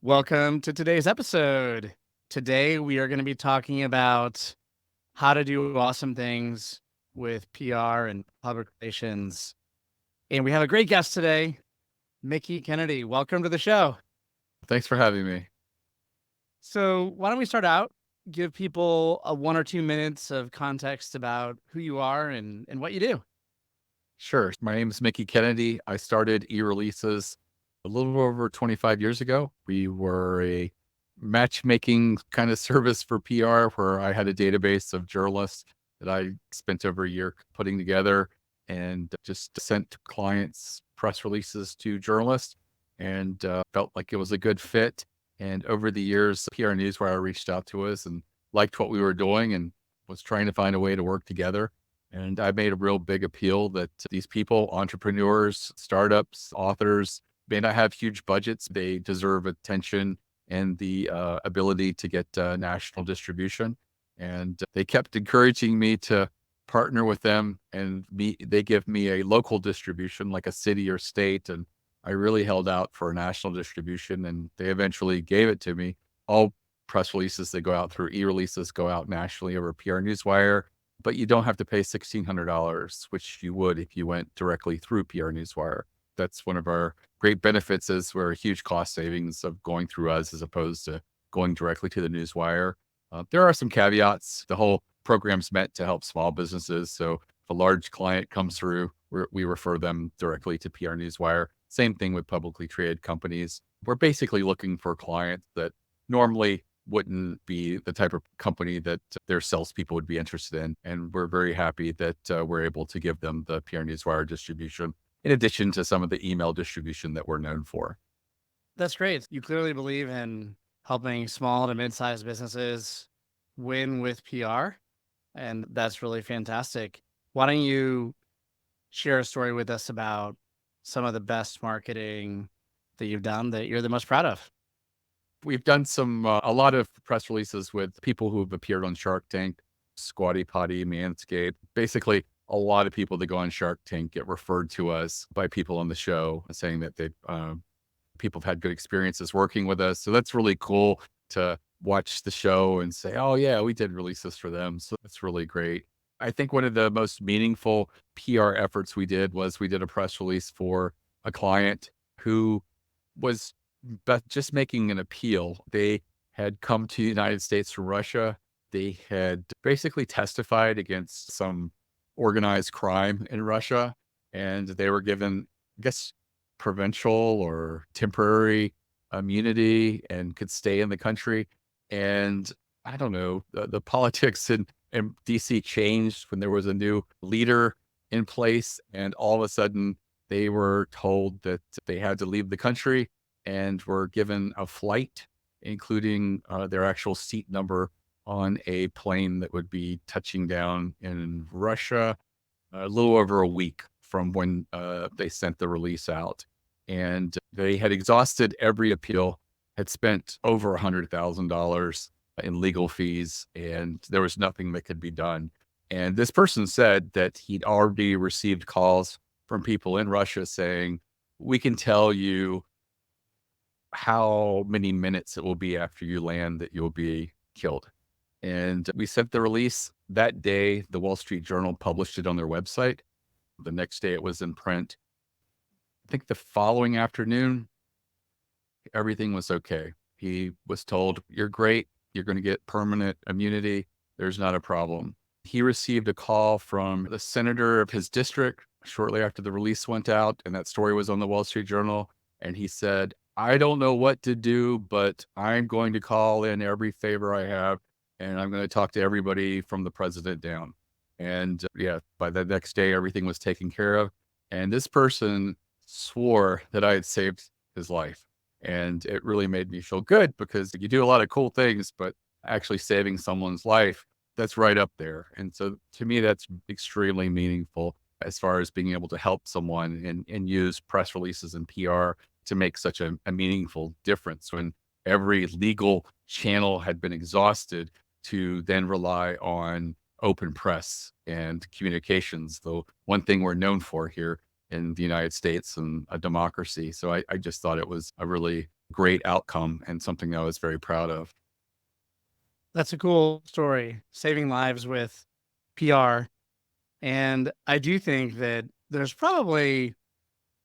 Welcome to today's episode. Today, we are going to be talking about how to do awesome things with PR and public relations. And we have a great guest today, Mickie Kennedy. Welcome to the show. Thanks for having me. So, why don't we start out? Give people a 1 or 2 minutes of context about who you are and what you do. Sure. My name is Mickie Kennedy. I started eReleases a little over 25 years ago. We were a matchmaking kind of service for PR where I had a database of journalists that I spent over a year putting together and just sent clients press releases to journalists and felt like it was a good fit. And over the years, PR Newswire reached out to us and liked what we were doing and was trying to find a way to work together. And I made a real big appeal that these people, entrepreneurs, startups, authors, may not have huge budgets. They deserve attention and the ability to get national distribution. And they kept encouraging me to partner with them, and they give me a local distribution, like a city or state. And I really held out for a national distribution, and they eventually gave it to me. All press releases that go out through eReleases go out nationally over PR Newswire, but you don't have to pay $1,600, which you would if you went directly through PR Newswire. That's one of our great benefits is we're a huge cost savings of going through us as opposed to going directly to the Newswire. There are some caveats. The whole program's meant to help small businesses. So if a large client comes through, we refer them directly to PR Newswire. Same thing with publicly traded companies. We're basically looking for clients that normally wouldn't be the type of company that their salespeople would be interested in. And we're very happy that we're able to give them the PR Newswire distribution, in addition to some of the email distribution that we're known for. That's great. You clearly believe in helping small to mid-sized businesses win with PR, and that's really fantastic. Why don't you share a story with us about some of the best marketing that you've done that you're the most proud of? We've done a lot of press releases with people who have appeared on Shark Tank, Squatty Potty, Manscaped. Basically, a lot of people that go on Shark Tank get referred to us by people on the show saying that people have had good experiences working with us. So that's really cool to watch the show and say, oh, yeah, we did releases for them. So that's really great. I think one of the most meaningful PR efforts we did was we did a press release for a client who was but just making an appeal. They had come to the United States from Russia. They had basically testified against some organized crime in Russia, and they were given, I guess, provincial or temporary immunity and could stay in the country. And I don't know, the politics in DC changed when there was a new leader in place, and all of a sudden they were told that they had to leave the country and were given a flight, including their actual seat number on a plane that would be touching down in Russia a little over a week from when they sent the release out. And they had exhausted every appeal, had spent over $100,000 in legal fees, and there was nothing that could be done. And this person said that he'd already received calls from people in Russia saying, we can tell you how many minutes it will be after you land that you'll be killed. And we sent the release that day. The Wall Street Journal published it on their website. The next day it was in print. I think the following afternoon, everything was okay. He was told, you're great. You're going to get permanent immunity. There's not a problem. He received a call from the senator of his district shortly after the release went out, and that story was on the Wall Street Journal. And he said, I don't know what to do, but I'm going to call in every favor I have, and I'm going to talk to everybody from the president down. And yeah, by the next day, everything was taken care of. And this person swore that I had saved his life. And it really made me feel good because you do a lot of cool things, but actually saving someone's life, that's right up there. And so to me, that's extremely meaningful as far as being able to help someone and use press releases and PR to make such a meaningful difference when every legal channel had been exhausted to then rely on open press and communications, the one thing we're known for here in the United States and a democracy. So I just thought it was a really great outcome and something I was very proud of. That's a cool story, saving lives with PR. And I do think that there's probably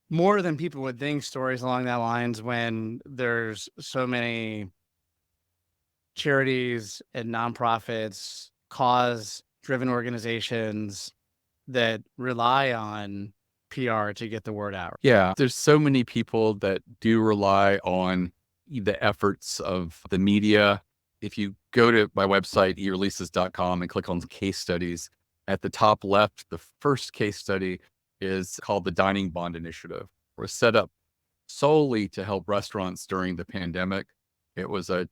more than people would think stories along that lines when there's so many charities and nonprofits, cause driven organizations that rely on PR to get the word out. Yeah, there's so many people that do rely on the efforts of the media. If you go to my website, eReleases.com, and click on case studies, at the top left, the first case study is called the Dining Bond Initiative. It was set up solely to help restaurants during the pandemic. It was an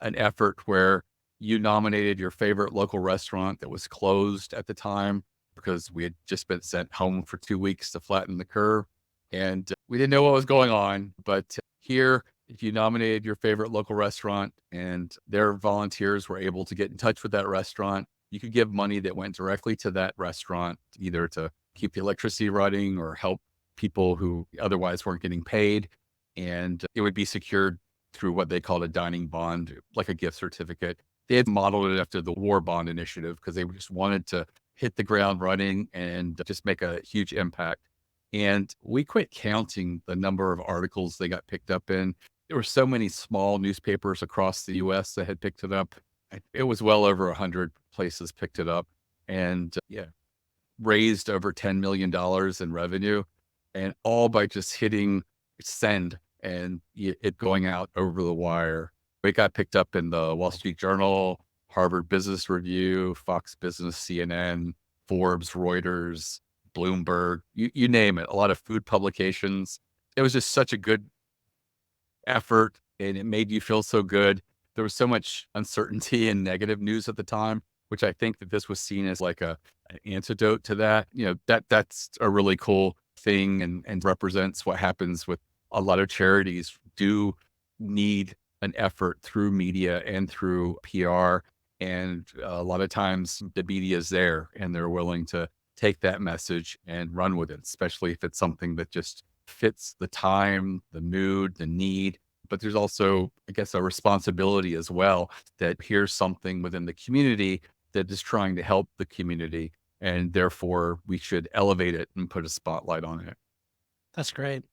effort where you nominated your favorite local restaurant that was closed at the time because we had just been sent home for 2 weeks to flatten the curve. And we didn't know what was going on. But here, if you nominated your favorite local restaurant and their volunteers were able to get in touch with that restaurant, you could give money that went directly to that restaurant, either to keep the electricity running or help people who otherwise weren't getting paid. And it would be secured through what they called a dining bond, like a gift certificate. They had modeled it after the war bond initiative because they just wanted to hit the ground running and just make a huge impact. And we quit counting the number of articles they got picked up in. There were so many small newspapers across the US that had picked it up. It was well over 100 places picked it up, and yeah, raised over $10 million in revenue, and all by just hitting send and it going out over the wire. It got picked up in the Wall Street Journal, Harvard Business Review, Fox Business, CNN, Forbes, Reuters, Bloomberg, you name it, a lot of food publications. It was just such a good effort, and it made you feel so good. There was so much uncertainty and negative news at the time, which I think that this was seen as like an antidote to that. That's a really cool thing, and represents what happens with a lot of charities do need an effort through media and through PR. And a lot of times the media is there and they're willing to take that message and run with it, especially if it's something that just fits the time, the mood, the need. But there's also, I guess, a responsibility as well, that here's something within the community that is trying to help the community. And therefore, we should elevate it and put a spotlight on it. That's great.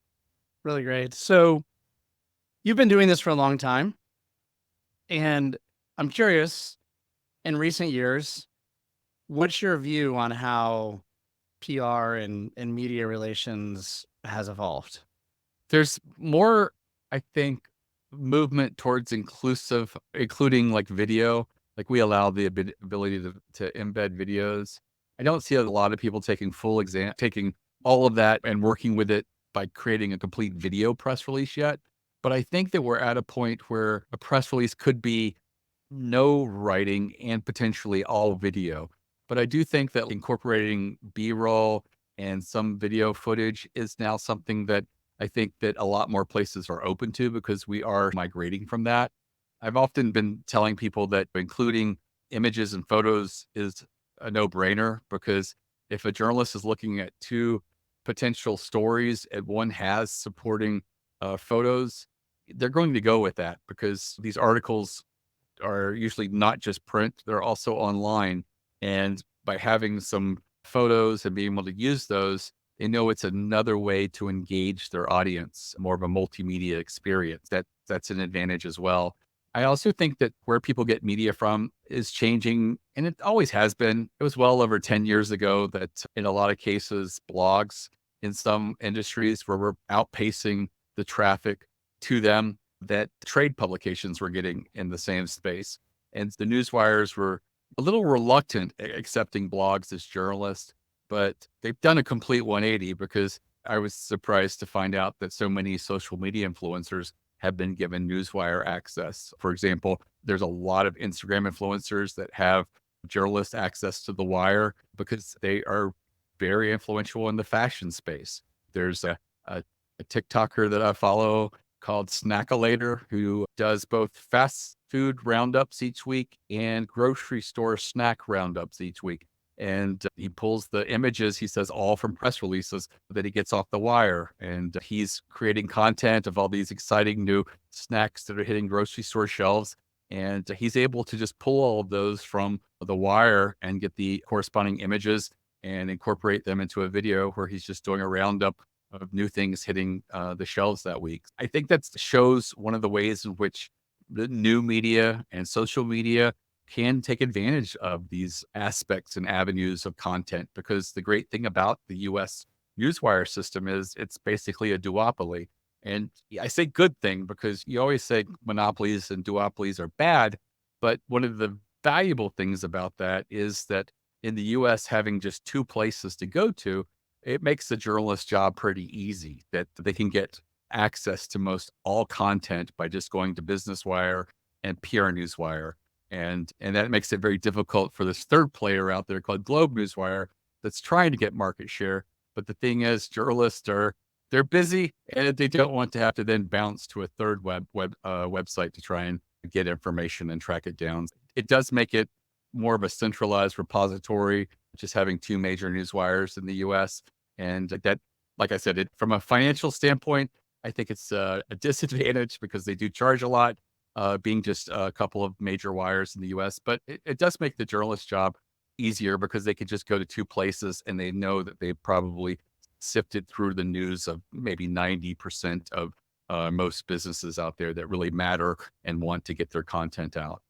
Really great. So you've been doing this for a long time. And I'm curious, in recent years, what's your view on how PR and media relations has evolved? There's more, I think, movement towards including like video. Like we allow the ability to embed videos. I don't see a lot of people taking taking all of that and working with it by creating a complete video press release yet. But I think that we're at a point where a press release could be no writing and potentially all video. But I do think that incorporating B-roll and some video footage is now something that I think that a lot more places are open to, because we are migrating from that. I've often been telling people that including images and photos is a no-brainer, because if a journalist is looking at two potential stories and one has supporting photos, they're going to go with that, because these articles are usually not just print, they're also online. And by having some photos and being able to use those, they know it's another way to engage their audience, more of a multimedia experience. That's an advantage as well. I also think that where people get media from is changing, and it always has been. It was well over 10 years ago that in a lot of cases, blogs in some industries were outpacing the traffic to them that trade publications were getting in the same space. And the newswires were a little reluctant accepting blogs as journalists, but they've done a complete 180, because I was surprised to find out that so many social media influencers have been given newswire access. For example, there's a lot of Instagram influencers that have journalist access to the wire because they are very influential in the fashion space. There's a TikToker that I follow called Snackalator, who does both fast food roundups each week and grocery store snack roundups each week. and he pulls the images, he says, all from press releases that he gets off the wire. And he's creating content of all these exciting new snacks that are hitting grocery store shelves. And he's able to just pull all of those from the wire and get the corresponding images and incorporate them into a video where he's just doing a roundup of new things hitting the shelves that week. I think that shows one of the ways in which the new media and social media can take advantage of these aspects and avenues of content, because the great thing about the US newswire system is it's basically a duopoly. And I say good thing because you always say monopolies and duopolies are bad. But one of the valuable things about that is that in the US, having just two places to go to, it makes the journalist's job pretty easy, that they can get access to most all content by just going to Business Wire and PR Newswire. And that makes it very difficult for this third player out there called Globe Newswire that's trying to get market share. But the thing is, journalists they're busy, and they don't want to have to then bounce to a third website to try and get information and track it down. It does make it more of a centralized repository, just having two major newswires in the U.S. And that, like I said, from a financial standpoint, I think it's a disadvantage because they do charge a lot, being just a couple of major wires in the US. But it does make the journalist's job easier because they could just go to two places and they know that they probably sifted through the news of maybe 90% of most businesses out there that really matter and want to get their content out.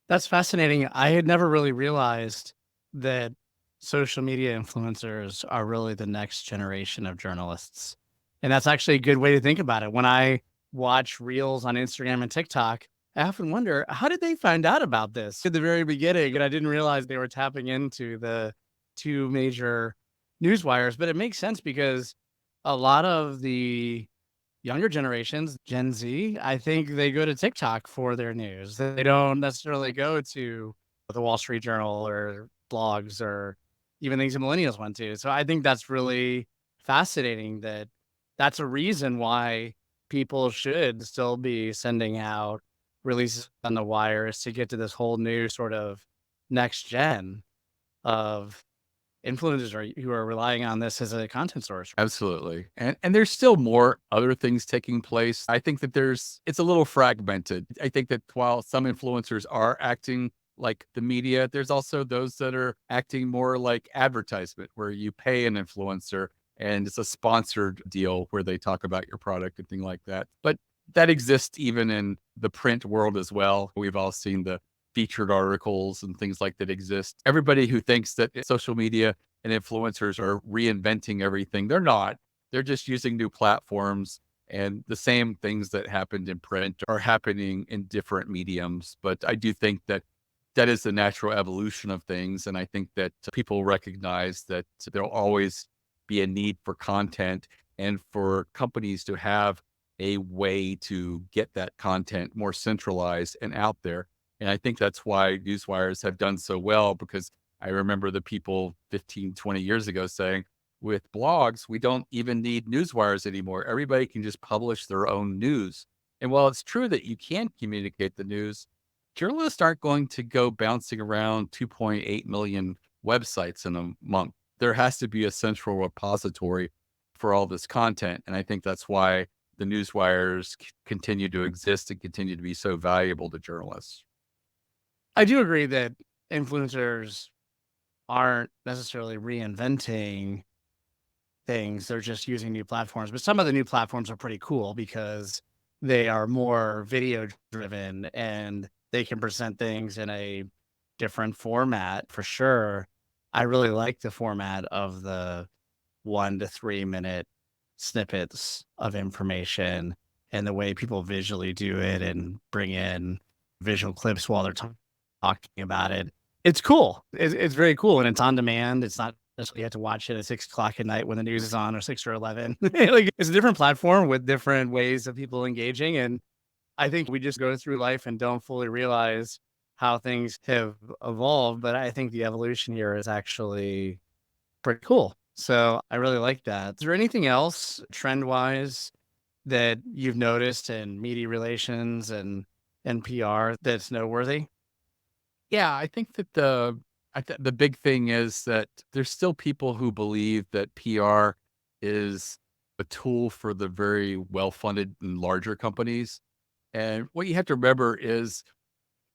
That's fascinating. I had never really realized that social media influencers are really the next generation of journalists. And that's actually a good way to think about it. When I watch reels on Instagram and TikTok, I often wonder, how did they find out about this at the very beginning? And I didn't realize they were tapping into the two major news wires. But it makes sense because a lot of the younger generations, Gen Z, I think they go to TikTok for their news. They don't necessarily go to the Wall Street Journal or blogs or even things that millennials went to. So I think that's really fascinating that that's a reason why people should still be sending out releases on the wires to get to this whole new sort of next gen of influencers who are relying on this as a content source. Absolutely. And there's still more other things taking place. I think that it's a little fragmented. I think that while some influencers are acting like the media, there's also those that are acting more like advertisement, where you pay an influencer and it's a sponsored deal where they talk about your product and things like that. But that exists even in the print world as well. We've all seen the featured articles and things like that exist. Everybody who thinks that social media and influencers are reinventing everything, they're not. They're just using new platforms, and the same things that happened in print are happening in different mediums. But I do think that that is the natural evolution of things. And I think that people recognize that there'll always be a need for content and for companies to have a way to get that content more centralized and out there. And I think that's why newswires have done so well, because I remember the people 15, 20 years ago saying, with blogs, we don't even need newswires anymore. Everybody can just publish their own news. And while it's true that you can communicate the news, journalists aren't going to go bouncing around 2.8 million websites in a month. There has to be a central repository for all this content. And I think that's why the newswires continue to exist and continue to be so valuable to journalists. I do agree that influencers aren't necessarily reinventing things. They're just using new platforms. But some of the new platforms are pretty cool because they are more video driven and they can present things in a different format for sure. I really like the format of the 1 to 3 minute snippets of information and the way people visually do it and bring in visual clips while they're talking about it. It's cool. It's very cool. And it's on demand. It's not necessarily you have to watch it at 6 o'clock at night when the news is on, or 6 or 11. Like, it's a different platform with different ways of people engaging. And I think we just go through life and don't fully realize how things have evolved. But I think the evolution here is actually pretty cool. So I really like that. Is there anything else trend wise that you've noticed in media relations and PR that's noteworthy? Yeah, I think that The big thing is that there's still people who believe that PR is a tool for the very well-funded and larger companies. And what you have to remember is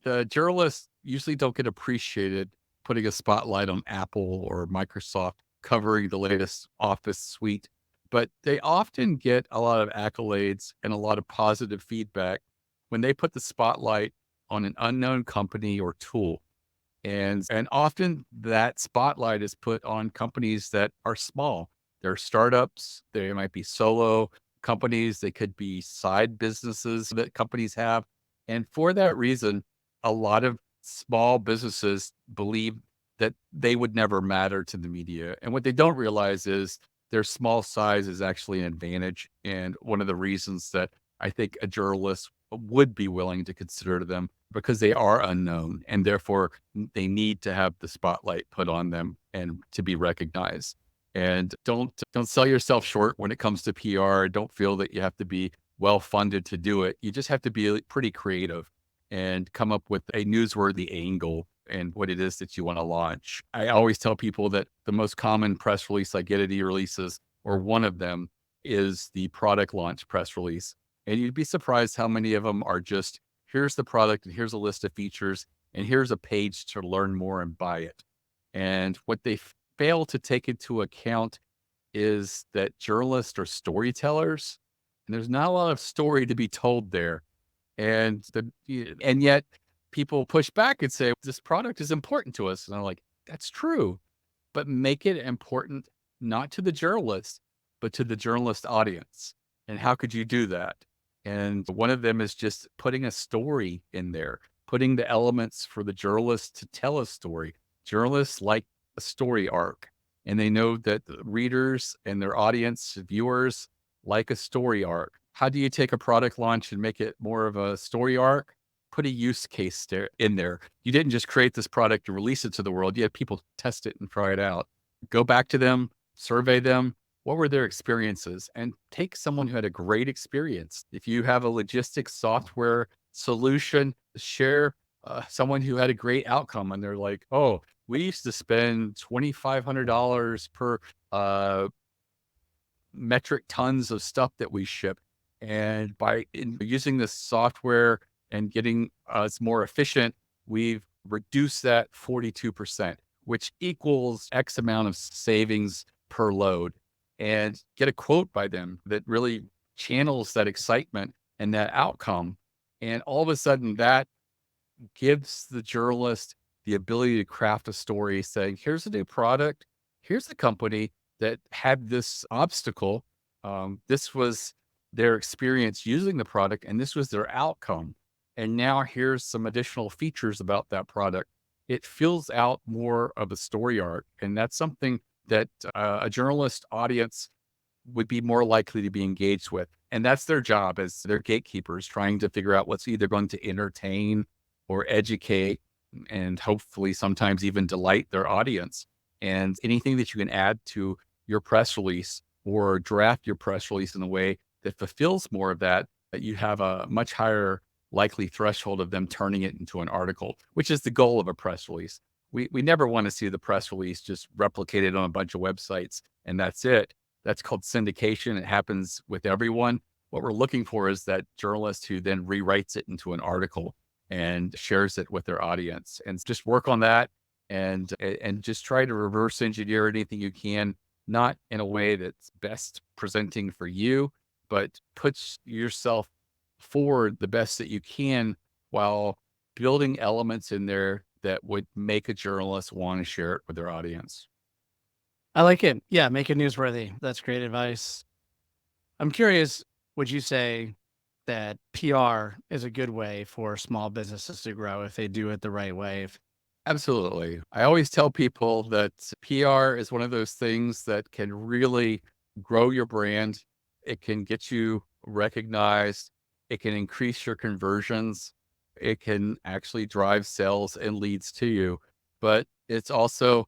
the journalists usually don't get appreciated putting a spotlight on Apple or Microsoft covering the latest Office suite, but they often get a lot of accolades and a lot of positive feedback when they put the spotlight on an unknown company or tool. And often that spotlight is put on companies that are small. They're startups, they might be solo companies, they could be side businesses that companies have. And for that reason, a lot of small businesses believe that they would never matter to the media. And what they don't realize is their small size is actually an advantage. And one of the reasons that I think a journalist would be willing to consider them because they are unknown and therefore they need to have the spotlight put on them and to be recognized. And don't sell yourself short when it comes to PR. Don't feel that you have to be well funded to do it. You just have to be pretty creative and come up with a newsworthy angle and what it is that you want to launch. I always tell people that the most common press release I get at eReleases, or one of them, is the product launch press release. And you'd be surprised how many of them are just, here's the product and here's a list of features and here's a page to learn more and buy it. And what they fail to take into account is that journalists are storytellers and there's not a lot of story to be told there. And yet people push back and say, this product is important to us. And I'm like, that's true, but make it important, not to the journalist, but to the journalist audience. And how could you do that? And one of them is just putting a story in there, putting the elements for the journalist to tell a story. Journalists like a story arc, and they know that the readers and their audience, viewers, like a story arc. How do you take a product launch and make it more of a story arc? Put a use case in there. You didn't just create this product and release it to the world. You had people test it and try it out. Go back to them, survey them. What were their experiences? And take someone who had a great experience. If you have a logistics software solution, share someone who had a great outcome. And they're like, oh, we used to spend $2,500 per metric tons of stuff that we ship. And by using this software and getting us more efficient, we've reduced that 42%, which equals X amount of savings per load. And get a quote by them that really channels that excitement and that outcome. And all of a sudden that gives the journalist the ability to craft a story saying, here's a new product. Here's a company that had this obstacle. This was their experience using the product and this was their outcome. And now here's some additional features about that product. It fills out more of a story arc. And that's something that a journalist audience would be more likely to be engaged with. And that's their job as their gatekeepers, trying to figure out what's either going to entertain or educate and hopefully sometimes even delight their audience. And anything that you can add to your press release or draft your press release in a way that fulfills more of that, that you have a much higher likely threshold of them turning it into an article, which is the goal of a press release. We never want to see the press release just replicated on a bunch of websites and that's it. That's called syndication. It happens with everyone. What we're looking for is that journalist who then rewrites it into an article and shares it with their audience. And just work on that and just try to reverse engineer anything you can, not in a way that's best presenting for you, but puts yourself forward the best that you can while building elements in there that would make a journalist want to share it with their audience. I like it. Yeah, make it newsworthy. That's great advice. I'm curious, would you say that PR is a good way for small businesses to grow if they do it the right way? Absolutely. I always tell people that PR is one of those things that can really grow your brand. It can get you recognized. It can increase your conversions. It can actually drive sales and leads to you. But it's also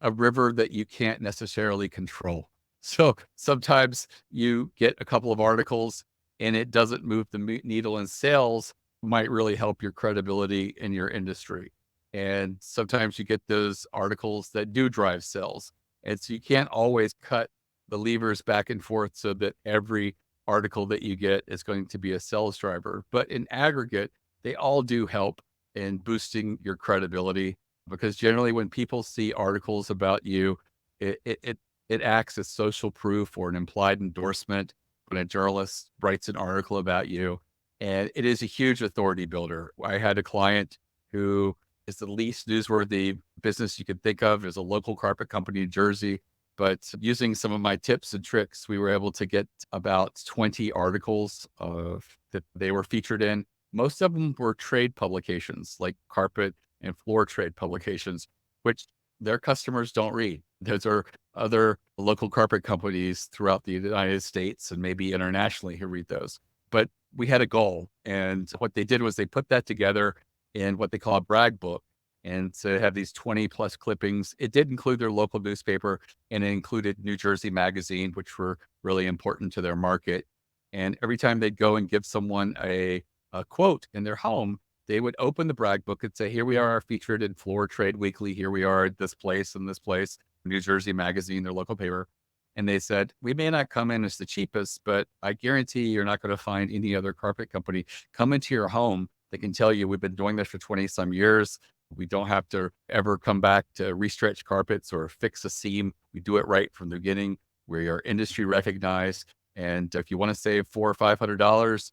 a river that you can't necessarily control. So sometimes you get a couple of articles and it doesn't move the needle in sales, might really help your credibility in your industry. And sometimes you get those articles that do drive sales. And so you can't always cut the levers back and forth so that every article that you get is going to be a sales driver. But in aggregate, they all do help in boosting your credibility, because generally when people see articles about you, it acts as social proof or an implied endorsement when a journalist writes an article about you. And it is a huge authority builder. I had a client who is the least newsworthy business you could think of, is a local carpet company in Jersey. But using some of my tips and tricks, we were able to get about 20 articles that they were featured in. Most of them were trade publications, like carpet and floor trade publications, which their customers don't read. Those are other local carpet companies throughout the United States and maybe internationally who read those. But we had a goal. And what they did was they put that together in what they call a brag book. And to have these 20 plus clippings, it did include their local newspaper, and it included New Jersey Magazine, which were really important to their market. And every time they'd go and give someone a quote in their home, they would open the brag book and say, here we are featured in Floor Trade Weekly. Here we are at this place and this place, New Jersey Magazine, their local paper. And they said, we may not come in as the cheapest, but I guarantee you're not going to find any other carpet company come into your home that can tell you we've been doing this for 20 some years. We don't have to ever come back to restretch carpets or fix a seam. We do it right from the beginning. We are industry recognized. And if you want to save $400 or $500,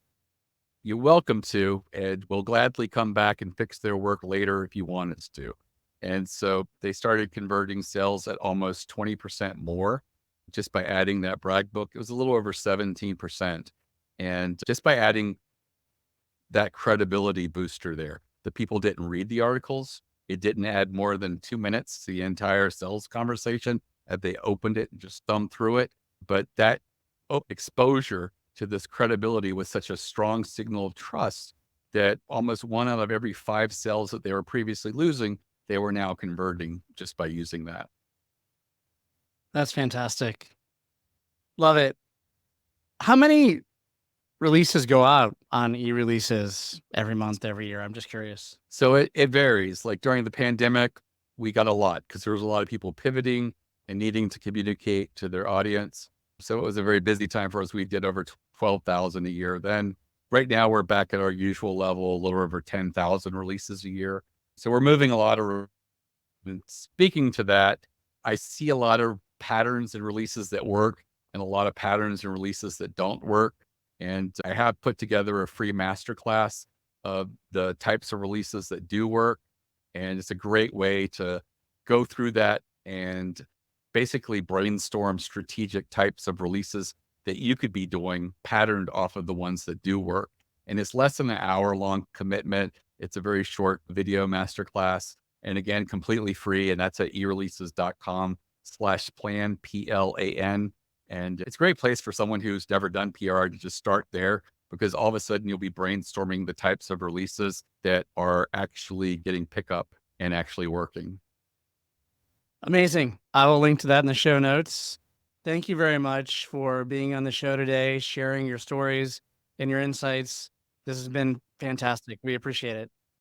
you're welcome to, and we'll gladly come back and fix their work later if you want us to. And so they started converting sales at almost 20% more just by adding that brag book. It was a little over 17%. And just by adding that credibility booster there, the people didn't read the articles. It didn't add more than 2 minutes to the entire sales conversation as they opened it and just thumbed through it. But that exposure to this credibility was such a strong signal of trust that almost 1 out of every 5 sales that they were previously losing, they were now converting just by using that. That's fantastic. Love it. How many releases go out on eReleases every month, every year? I'm just curious. So it varies. Like during the pandemic, we got a lot because there was a lot of people pivoting and needing to communicate to their audience. So it was a very busy time for us. We did over 12,000 a year. Then right now we're back at our usual level, a little over 10,000 releases a year. So we're moving a lot of. And speaking to that, I see a lot of patterns and releases that work and a lot of patterns and releases that don't work. And I have put together a free masterclass of the types of releases that do work. And it's a great way to go through that and basically brainstorm strategic types of releases that you could be doing patterned off of the ones that do work. And it's less than an hour long commitment. It's a very short video masterclass. And again, completely free. And that's at eReleases.com/plan, PLAN. And it's a great place for someone who's never done PR to just start there, because all of a sudden you'll be brainstorming the types of releases that are actually getting pickup and actually working. Amazing. I will link to that in the show notes. Thank you very much for being on the show today, sharing your stories and your insights. This has been fantastic. We appreciate it.